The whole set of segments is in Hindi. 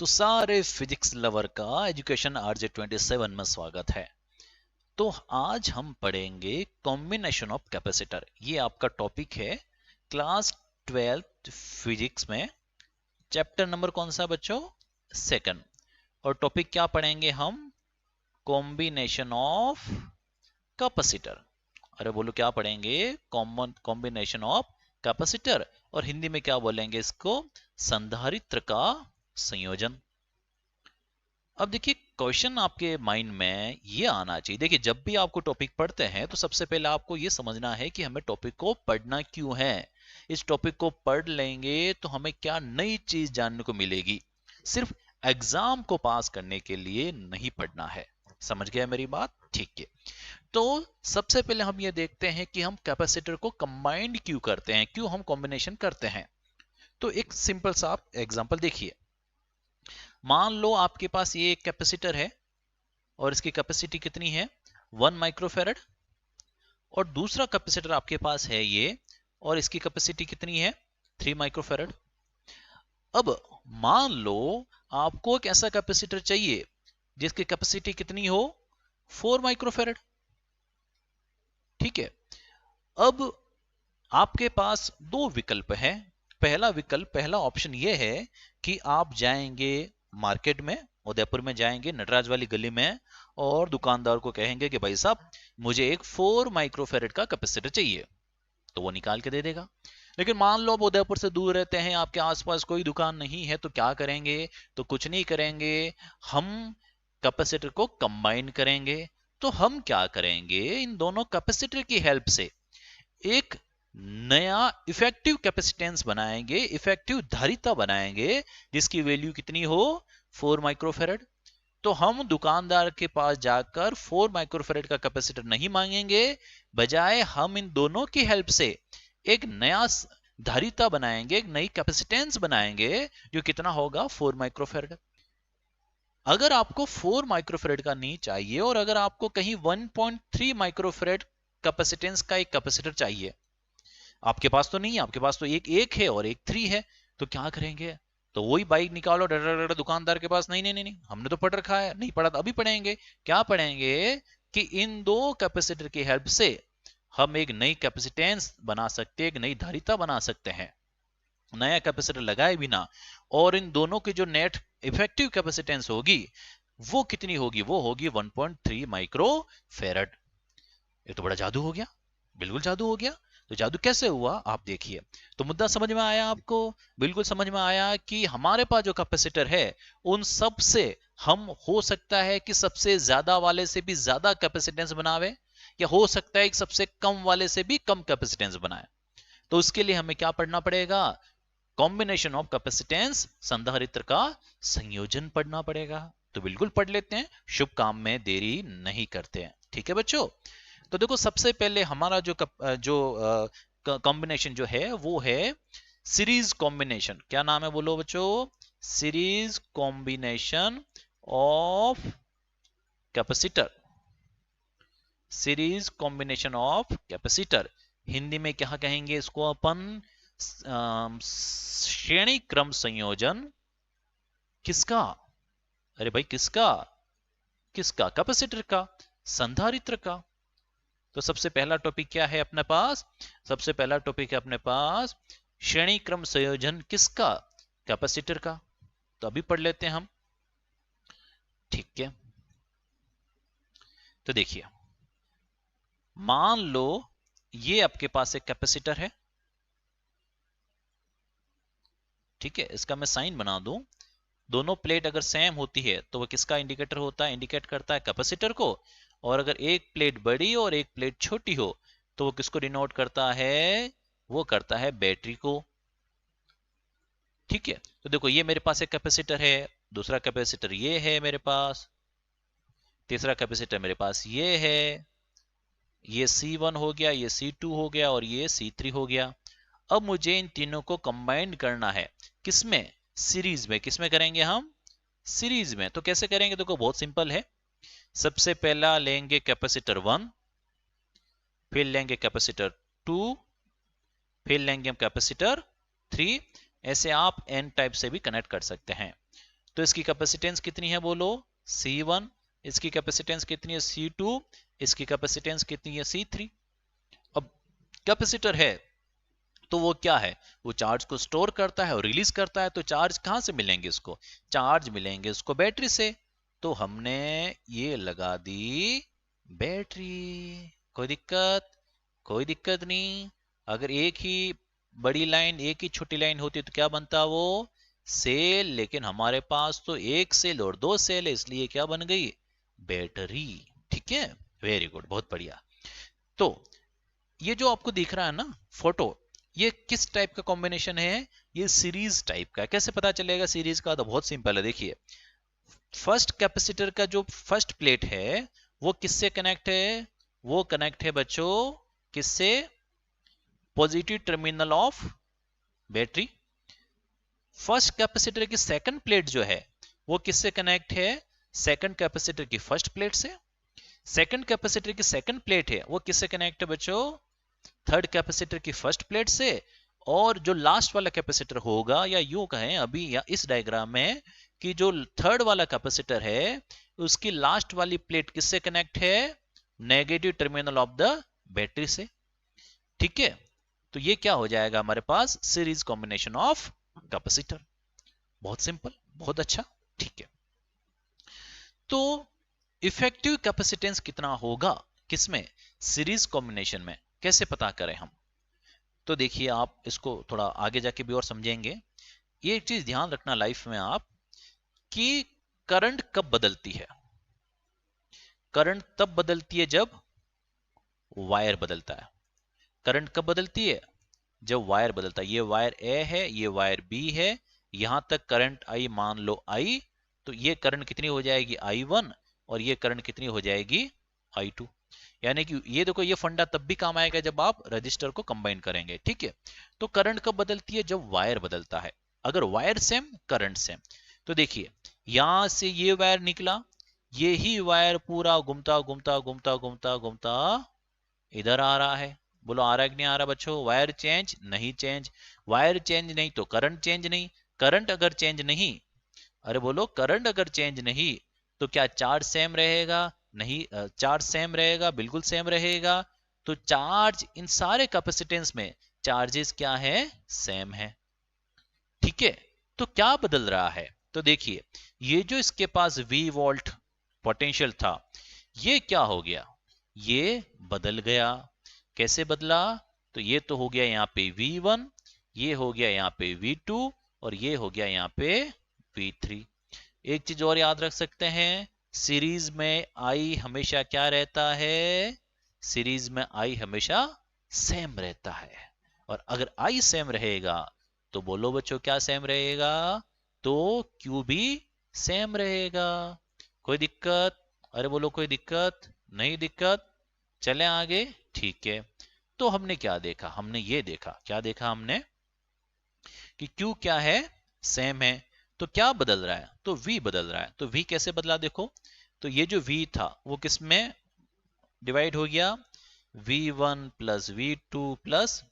तो सारे फिजिक्स लवर का एजुकेशन आरजे 27 में स्वागत है। तो आज हम पढ़ेंगे कॉम्बिनेशन ऑफ कैपेसिटर। ये आपका टॉपिक है क्लास 12th फिजिक्स में। चैप्टर नंबर कौन सा बच्चों? सेकंड। और टॉपिक क्या पढ़ेंगे हम? Combination of capacitor. अरे बोलो क्या पढ़ेंगे? Combination of capacitor. और हिंदी में क्या बोलेंगे इसको? संधारित्र का संयोजन। अब देखिए क्वेश्चन आपके माइंड में ये आना चाहिए। देखिए जब भी आपको टॉपिक पढ़ते हैं तो सबसे पहले आपको ये समझना है कि हमें टॉपिक को पढ़ना क्यों है। इस टॉपिक को पढ़ लेंगे तो हमें क्या नई चीज जानने को मिलेगी। सिर्फ एग्जाम को पास करने के लिए नहीं पढ़ना है। समझ गया मेरी बात? ठीक है। तो सबसे पहले हम ये देखते हैं कि हम कैपेसिटर को कंबाइंड क्यों करते हैं, क्यों हम कॉम्बिनेशन करते हैं। तो एक सिंपल सा एग्जांपल देखिए। मान लो आपके पास ये एक कैपेसिटर है और इसकी कैपेसिटी कितनी है? 1 माइक्रोफैरड। और दूसरा कैपेसिटर आपके पास है ये, और इसकी कैपेसिटी कितनी है? 3 माइक्रोफैरड। अब मान लो आपको एक ऐसा कैपेसिटर चाहिए जिसकी कैपेसिटी कितनी हो? 4 माइक्रोफैरड। ठीक है। अब आपके पास दो विकल्प हैं। पहला ऑप्शन यह है कि आप जाएंगे मार्केट में, उदयपुर में जाएंगे नटराज वाली गली में, और दुकानदार को कहेंगे कि भाई साहब मुझे एक 4 माइक्रोफैरड का कैपेसिटर चाहिए, तो वो निकाल के दे देगा। लेकिन मान लो आप उदयपुर से दूर रहते हैं, आपके आसपास कोई दुकान नहीं है, तो क्या करेंगे? तो कुछ नहीं करेंगे, हम कैपेसिटर को कंबाइन करेंगे। तो हम क्या करेंगे? इन दोनों कैपेसिटर की हेल्प से एक नया इफेक्टिव कैपेसिटेंस बनाएंगे, इफेक्टिव धारिता बनाएंगे, जिसकी वैल्यू कितनी हो? 4 माइक्रोफैरड। तो हम दुकानदार के पास जाकर 4 माइक्रोफैरड का कैपेसिटर नहीं मांगेंगे, बजाय हम इन दोनों की हेल्प से एक नया धारिता बनाएंगे, एक नई कैपेसिटेंस बनाएंगे, जो कितना होगा? 4 माइक्रोफैरड। अगर आपको 4 माइक्रोफैरड का नहीं चाहिए और अगर आपको कहीं 1.3 माइक्रोफैरड कैपेसिटेंस का एक कैपेसिटर चाहिए, आपके पास तो नहीं है, आपके पास तो एक है और एक 3 है, तो क्या करेंगे? तो वही बाइक निकालो, डर दुकानदार के पास, नहीं नहीं नहीं नहीं, हमने तो पढ़ रखा है, नहीं पढ़ा तो अभी पढ़ेंगे। क्या पढ़ेंगे? कि इन दो कैपेसिटर की हेल्प से हम एक नई कैपेसिटेंस बना सकते हैं, एक नई धारिता बना सकते हैं, नया कैपेसिटर लगाए बिना। और इन दोनों की जो नेट इफेक्टिव कैपेसिटेंस होगी वो कितनी होगी? वो होगी 1.3 माइक्रोफैरड। ये तो बड़ा जादू हो गया, बिल्कुल जादू हो गया। तो जादू कैसे हुआ आप देखिए। तो मुद्दा समझ में आया आपको? बिल्कुल समझ में आया कि हमारे पास जो कैपेसिटर है उन सब से हम, हो सकता है कि सबसे ज्यादा वाले से भी ज्यादा कैपेसिटेंस बनावे, या हो सकता है कि सबसे कम वाले से भी कम कैपेसिटेंस बनाए। तो उसके लिए हमें क्या पढ़ना पड़ेगा? कॉम्बिनेशन ऑफ कैपेसिटेंस, संधारित्र का संयोजन पढ़ना पड़ेगा। तो बिल्कुल पढ़ लेते हैं, शुभ काम में देरी नहीं करते हैं। ठीक है बच्चों। तो देखो सबसे पहले हमारा जो कॉम्बिनेशन जो है वो है सीरीज कॉम्बिनेशन। क्या नाम है बोलो बच्चों? Series combination of capacitor. Series combination of capacitor. Hindi में क्या कहेंगे इसको अपन? श्रेणी क्रम संयोजन। किसका? अरे भाई किसका? किसका? कैपेसिटर का, संधारित्र का। तो सबसे पहला टॉपिक क्या है अपने पास? सबसे पहला टॉपिक है अपने पास श्रेणी क्रम संयोजन। किसका? कैपेसिटर का। तो अभी पढ़ लेते हैं हम। ठीक है। तो देखिए मान लो ये आपके पास एक कैपेसिटर है। ठीक है, इसका मैं साइन बना दूं। दोनों प्लेट अगर सेम होती है तो वो किसका इंडिकेटर होता है? इंडिकेट करता है कैपेसिटर को। और अगर एक प्लेट बड़ी और एक प्लेट छोटी हो तो वो किसको डिनोट करता है? वो करता है बैटरी को। ठीक है। तो देखो ये मेरे पास एक कैपेसिटर है, दूसरा कैपेसिटर ये है मेरे पास, तीसरा कैपेसिटर मेरे पास ये है। ये C1 हो गया, ये C2 हो गया और ये C3 हो गया। अब मुझे इन तीनों को कंबाइन करना है। किसमें? सीरीज में। किसमें करेंगे हम? सीरीज में। तो कैसे करेंगे? देखो बहुत सिंपल है। सबसे पहला लेंगे कैपेसिटर 1, फिर लेंगे कैपेसिटर 2, फिर लेंगे हम कैपेसिटर 3। ऐसे आप एन टाइप से भी कनेक्ट कर सकते हैं। तो इसकी कैपेसिटेंस कितनी है बोलो, C1। इसकी कैपेसिटेंस कितनी है, C2। इसकी कैपेसिटेंस कितनी है, C3। अब कैपेसिटर है तो वो क्या है, वो चार्ज को स्टोर करता है और रिलीज करता है। तो चार्ज कहां से मिलेंगे इसको, चार्ज मिलेंगे इसको बैटरी से। तो हमने ये लगा दी बैटरी। कोई दिक्कत, कोई दिक्कत नहीं। अगर एक ही बड़ी लाइन एक ही छोटी लाइन होती तो क्या बनता वो, सेल। लेकिन हमारे पास तो एक सेल और दो सेल है, इसलिए क्या बन गई, बैटरी। ठीक है, वेरी गुड, बहुत बढ़िया। तो ये जो आपको दिख रहा है ना फोटो, ये किस टाइप का कॉम्बिनेशन है, ये सीरीज टाइप का है। कैसे पता चलेगा सीरीज का, तो बहुत सिंपल है। देखिए फर्स्ट कैपेसिटर का जो फर्स्ट प्लेट है वो किससे कनेक्ट है, वो कनेक्ट है बच्चों किससे, positive terminal of battery. First capacitor की सेकंड प्लेट जो है वो किससे कनेक्ट है, सेकंड कैपेसिटर की फर्स्ट प्लेट से। सेकंड कैपेसिटर की सेकंड प्लेट है वो किससे कनेक्ट है बच्चों, थर्ड कैपेसिटर की फर्स्ट प्लेट से। और जो लास्ट वाला कैपेसिटर होगा, या यूं कहें अभी या इस डायग्राम में कि जो थर्ड वाला कैपेसिटर है उसकी लास्ट वाली प्लेट किससे कनेक्ट है, negative terminal of the battery से। ठीक है, तो ये क्या हो जाएगा हमारे पास, सीरीज कॉम्बिनेशन ऑफ कैपेसिटर। बहुत सिंपल, बहुत अच्छा। ठीक है, तो इफेक्टिव कैपेसिटेंस कितना होगा किसमें, सीरीज कॉम्बिनेशन में, कैसे पता करें हम। तो देखिए आप इसको थोड़ा आगे जाके भी और समझेंगे। ये एक चीज ध्यान रखना लाइफ में आप, कि करंट कब बदलती है, करंट तब बदलती है जब वायर बदलता है। करंट कब बदलती है, जब वायर बदलता है। ये वायर ए है, ये वायर बी है, यहां तक करंट आई मान लो आई, तो ये करंट कितनी हो जाएगी I1, और ये करंट कितनी हो जाएगी I2। यानी कि ये देखो, ये फंडा तब भी काम आएगा जब आप रजिस्टर को कंबाइन करेंगे। ठीक है, तो करंट कब बदलती है, जब वायर बदलता है। अगर वायर सेम करंट सेम, तो देखिए यहां से ये वायर निकला, ये ही वायर पूरा घूमता घूमता घूमता घूमता घूमता इधर आ रहा है। बोलो आ रहा है कि नहीं आ रहा बच्चों, वायर चेंज नहीं, चेंज वायर चेंज नहीं तो करंट चेंज नहीं। करंट अगर चेंज नहीं, अरे बोलो करंट अगर चेंज नहीं तो क्या चार्ज सेम रहेगा, नहीं। चार्ज सेम रहेगा, बिल्कुल सेम रहेगा। तो चार्ज इन सारे कैपेसिटेंस में चार्जेस क्या है, सेम है। ठीक है, तो क्या बदल रहा है, तो देखिए ये जो इसके पास V वोल्ट पोटेंशियल था, ये क्या हो गया, ये बदल गया। कैसे बदला, तो ये तो हो गया यहाँ पे V1, ये हो गया यहाँ पे V2, और ये हो गया यहाँ पे V3। एक चीज और याद रख सकते हैं, सीरीज में I हमेशा क्या रहता है, सीरीज में I हमेशा सेम रहता है। और अगर I सेम रहेगा तो बोलो बच्चों क्या सेम रहेगा, तो Q भी सेम रहेगा। कोई दिक्कत, अरे बोलो कोई दिक्कत नहीं, दिक्कत। चलें आगे। ठीक है, तो हमने क्या देखा, हमने ये देखा, क्या देखा हमने, कि Q क्या है, सेम है। तो क्या बदल रहा है, तो V बदल रहा है। तो V कैसे बदला देखो, तो ये जो V था वो किस में डिवाइड हो गया, V1 plus V2 plus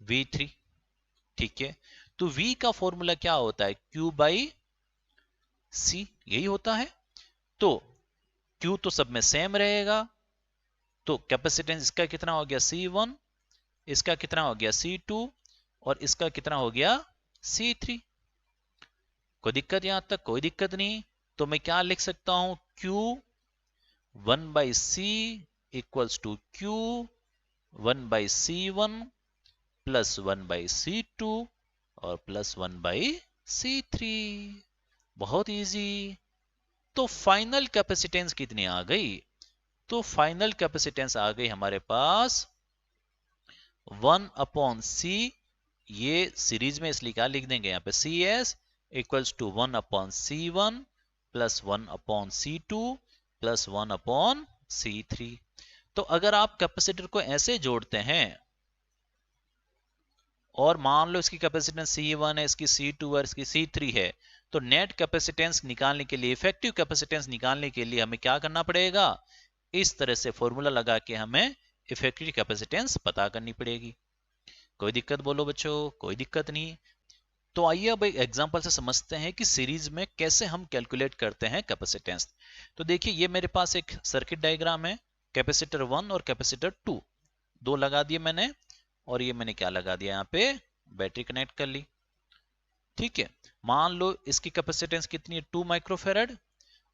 V3। ठीक है, तो V का फॉर्मूला क्या होता है, Q बाई C, यही होता है। तो Q तो सब में सेम रहेगा, तो कैपेसिटेंस इसका कितना हो गया C1, इसका कितना हो गया C2, और इसका कितना हो गया C3। कोई दिक्कत यहां तक, कोई दिक्कत नहीं। तो मैं क्या लिख सकता हूं, Q 1/C equals to Q 1/C1 plus 1/C2 और प्लस 1/C3। बहुत इजी। तो फाइनल कैपेसिटेंस कितनी आ गई, तो फाइनल कैपेसिटेंस आ गई हमारे पास 1/C। ये सीरीज में इसलिए क्या लिख देंगे यहाँ पे CS equals to 1/C1 plus 1/C2 plus 1/C3। तो अगर आप कैपेसिटर को ऐसे जोड़ते हैं, और मान लो इसकी कैपेसिटेंस C1 है, इसकी C2 है, इसकी C3 है, तो नेट कैपेसिटेंस निकालने के लिए, इफेक्टिव कैपेसिटेंस निकालने के लिए हमें क्या करना पड़ेगा, इस तरह से फॉर्मूला लगा के हमें इफेक्टिव कैपेसिटेंस पता करनी पड़ेगी। कोई दिक्कत बोलो बच्चों, कोई दिक्कत नहीं। तो आइए अब एक एग्जांपल से समझते हैं कि सीरीज में कैसे हम कैलकुलेट करते हैं कैपेसिटेंस। तो देखिए ये मेरे पास एक सर्किट डायग्राम है, कैपेसिटर 1 और कैपेसिटर 2 दो लगा दिए मैंने, और ये मैंने क्या लगा दिया, यहाँ पे बैटरी कनेक्ट कर ली। ठीक है, मान लो इसकी कैपेसिटेंस कितनी है 2 माइक्रोफेरेड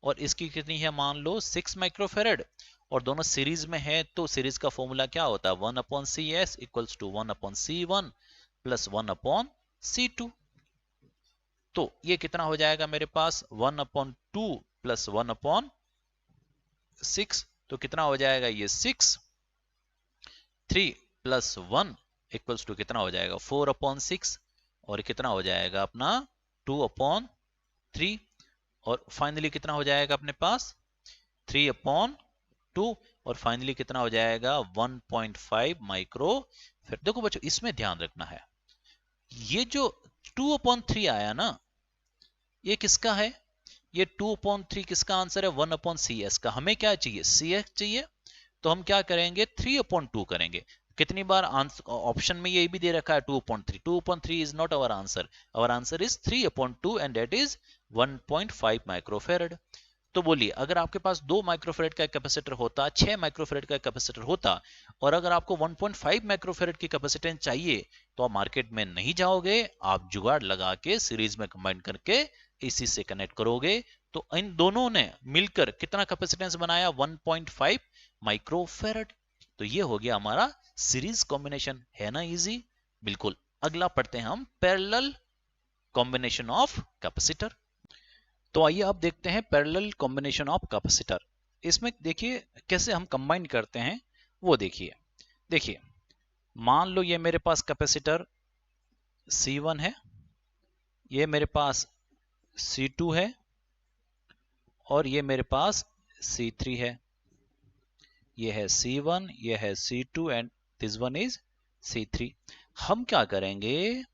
और इसकी कितनी है मान लो 6 माइक्रोफेरेड, और दोनों सीरीज में है तो सीरीज का फॉर्मूला क्या होता है 1/CS equals to 1/C1 plus 1/C2। तो ये कितना हो जाएगा मेरे पास 1/2 प्लस 1/6, तो कितना हो जाएगा ये 6, 3 प्लस 1 इक्वल्स टू कितना हो जाएगा 4/6, और कितना हो जाएगा अपना 2/3, और फाइनली कितना हो जाएगा अपने पास 3/2, और फाइनली कितना हो जाएगा 1.5 माइक्रो। फिर देखो बच्चों इसमें ध्यान रखना है, ये जो 2/3 आया ना ये किसका है, ये 2/3 किसका आंसर है 1/CS का। हमें क्या चाहिए CS चाहिए, तो हम क्या करेंगे 3/2 करेंगे। कितनी बार ऑप्शन में ये भी दे रखा है 2/3, 2/3 is not our answer is 3/2 and that is 1.5 microfarad. तो बोलिए अगर आपके पास 2 माइक्रोफेरेड का कैपेसिटर होता, 6 माइक्रोफेरेड का कैपेसिटर होता, और अगर आपको 1.5 माइक्रोफेरेड की कैपेसिटेंस चाहिए तो आप मार्केट में नहीं जाओगे, आप जुगाड़ लगा के सीरीज में कंबाइन करके इसी से कनेक्ट करोगे। तो इन दोनों ने मिलकर कितना कैपेसिटेंस बनाया 1.5 माइक्रोफेरेड। तो ये हो गया हमारा सीरीज कॉम्बिनेशन, है ना इजी। बिल्कुल, अगला पढ़ते हैं हम पैरेलल कॉम्बिनेशन ऑफ कैपेसिटर। तो आइए अब देखते हैं पैरेलल कॉम्बिनेशन ऑफ कैपेसिटर। इसमें देखिए कैसे हम कंबाइन करते हैं वो देखिए। देखिए मान लो ये मेरे पास कैपेसिटर C1 है, ये मेरे पास C2 है, और ये मेरे पास C3 है। ये है C1, ये है C2 and this one is C3। हम क्या करेंगे,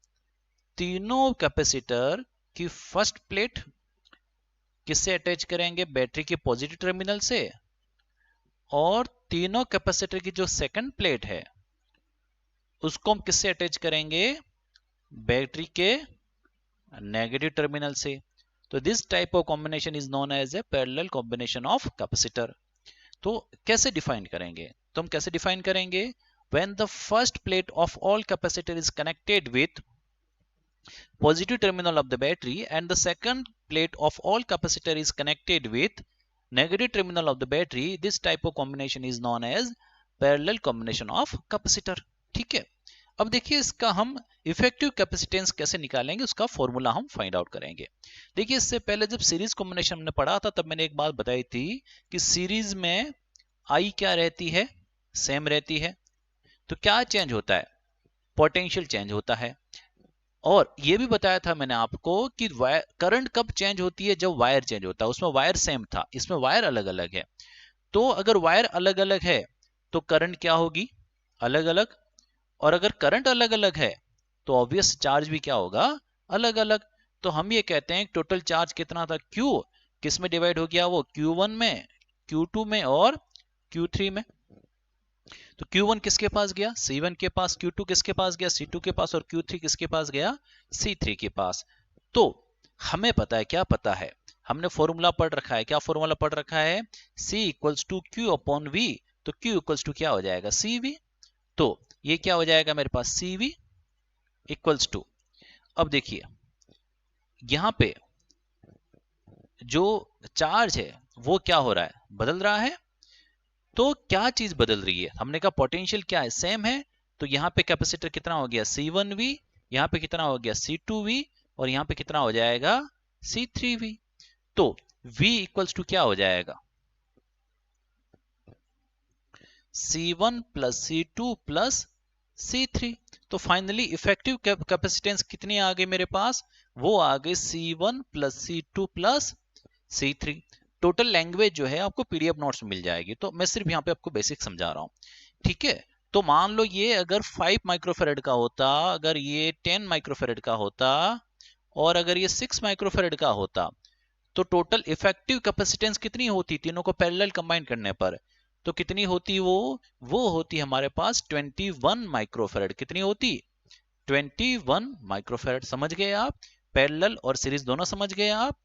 तीनों कैपेसिटर की फर्स्ट प्लेट किससे अटैच करेंगे, बैटरी के पॉजिटिव टर्मिनल से, और तीनों कैपेसिटर की जो सेकंड प्लेट है उसको हम किससे अटैच करेंगे, बैटरी के नेगेटिव टर्मिनल से। तो this type of combination is known as a parallel combination of capacitor. तो कैसे डिफाइन करेंगे, तो हम कैसे डिफाइन करेंगे, when the first plate of all capacitor is connected with positive terminal of the battery and the second plate of all capacitor is connected with negative terminal of the battery, this type of combination is known as parallel combination of capacitor। ठीक है, अब देखिए इसका हम इफेक्टिव कैपेसिटेंस कैसे निकालेंगे, उसका फॉर्मूला हम फाइंड आउट करेंगे। देखिए इससे पहले जब सीरीज कॉम्बिनेशन हमने पढ़ा था तब मैंने एक बात बताई थी कि सीरीज में आई क्या रहती है, सेम रहती है। तो क्या चेंज होता है, पोटेंशियल चेंज होता है। और ये भी बताया था मैंने आपको कि करंट कब चेंज होती है, जब वायर चेंज होता है। उसमें वायर सेम था, इसमें वायर अलग अलग है। तो अगर वायर अलग अलग है तो करंट क्या होगी, अलग अलग, और अगर करंट अलग अलग है तो ऑब्वियस चार्ज भी क्या होगा, अलग अलग। तो हम ये कहते हैं टोटल चार्ज कितना था, Q किस में डिवाइड हो गया, वो Q1 में, Q2 में और Q3 में। तो Q1 किसके पास गया, C1 के पास, Q2 किसके पास गया, C2 के पास, और Q3 किसके पास गया, C3 के पास। तो हमें पता है, क्या पता है, हमने फॉर्मूला पढ़ रखा है, क्या फॉर्मूला पढ़ रखा है, C इक्वल्स टू Q/V। तो Q इक्वल्स टू क्या हो जाएगा, CV। तो ये क्या हो जाएगा मेरे पास, CV इक्वल्स टू, अब देखिए यहां पे जो चार्ज है वो क्या हो रहा है, बदल रहा है। तो क्या चीज बदल रही है, हमने कहा पोटेंशियल क्या है, सेम है। तो यहाँ पे कैपेसिटर कितना हो गया C1V, यहाँ पे कितना हो गया C2V, और यहाँ पे कितना हो जाएगा C3V। तो V इक्वल्स टू क्या हो जाएगा, C1 plus C2 plus C3। तो फाइनली इफेक्टिव कैपेसिटेंस कितनी आ गई मेरे पास, वो आ गई C1 plus C2 plus C3। Total language जो है आपको पीडीएफ नोट्स में मिल जाएगी, तो मैं सिर्फ यहाँ पे आपको बेसिक समझा रहा हूँ। ठीक है, तो मान लो ये अगर 5 माइक्रोफेरेड का होता, अगर ये 10 माइक्रोफेरेड का होता, और अगर ये 6 माइक्रोफेरेड का होता, तो टोटल इफेक्टिव कैपेसिटेंस कितनी होती, तीनों को पैरेलल कंबाइन करने पर तो कितनी होती, वो होती हमारे पास 21 माइक्रोफेरेड। कितनी होती, 21 माइक्रोफैराड। समझ गए आप? पैरेलल और सीरीज दोनों समझ गए आप?